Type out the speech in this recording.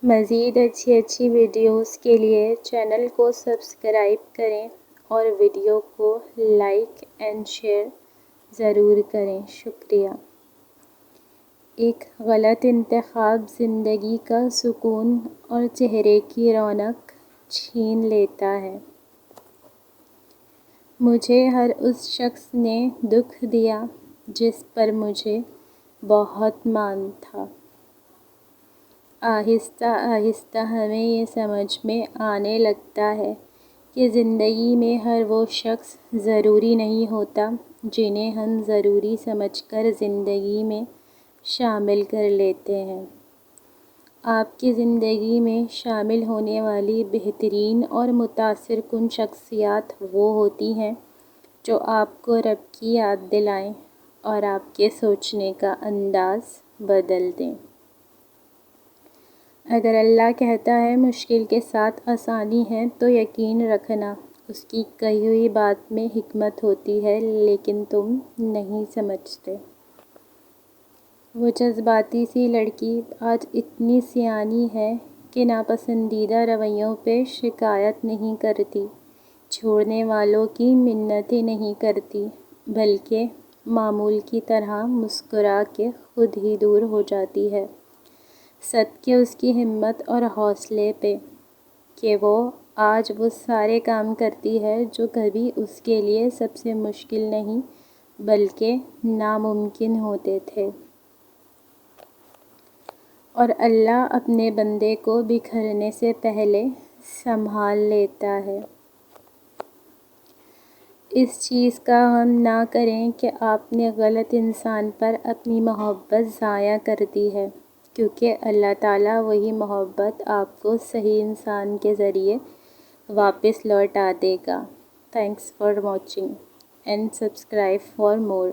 مزید اچھی ویڈیوز کے لیے چینل کو سبسکرائب کریں اور ویڈیو کو لائک اینڈ شیئر ضرور کریں۔ شکریہ۔ ایک غلط انتخاب زندگی کا سکون اور چہرے کی رونق چھین لیتا ہے۔ مجھے ہر اس شخص نے دکھ دیا جس پر مجھے بہت مان تھا۔ آہستہ آہستہ ہمیں یہ سمجھ میں آنے لگتا ہے کہ زندگی میں ہر وہ شخص ضروری نہیں ہوتا جنہیں ہم ضروری سمجھ کر زندگی میں شامل کر لیتے ہیں۔ آپ کی زندگی میں شامل ہونے والی بہترین اور متاثر کن شخصیات وہ ہوتی ہیں جو آپ کو رب کی یاد دلائیں اور آپ کے سوچنے کا انداز بدل دیں۔ اگر اللہ کہتا ہے مشکل کے ساتھ آسانی ہے تو یقین رکھنا اس کی کہی ہوئی بات میں حکمت ہوتی ہے، لیکن تم نہیں سمجھتے۔ وہ جذباتی سی لڑکی آج اتنی سیانی ہے کہ ناپسندیدہ رویوں پہ شکایت نہیں کرتی، چھوڑنے والوں کی منتیں نہیں کرتی، بلکہ معمول کی طرح مسکرا کے خود ہی دور ہو جاتی ہے، صدقے اس کی ہمت اور حوصلے پہ کہ وہ آج وہ سارے کام کرتی ہے جو کبھی اس کے لیے سب سے مشکل نہیں بلکہ ناممکن ہوتے تھے۔ اور اللہ اپنے بندے کو بکھرنے سے پہلے سنبھال لیتا ہے۔ اس چیز کا غم نہ کریں کہ آپ نے غلط انسان پر اپنی محبت ضائع کر دی ہے، کیونکہ اللہ تعالیٰ وہی محبت آپ کو صحیح انسان کے ذریعے واپس لوٹا دے گا۔ Thanks for watching and subscribe for more.